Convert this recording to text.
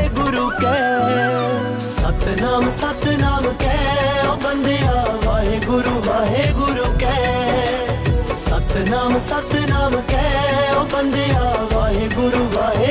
वाहेगुरु कह। सतनाम सतनाम कह ओ बंदिया वाहेगुरु वाहेगुरु कह। सतनाम सतनाम कह ओ बंदिया वाहेगुरु वाहेगुरु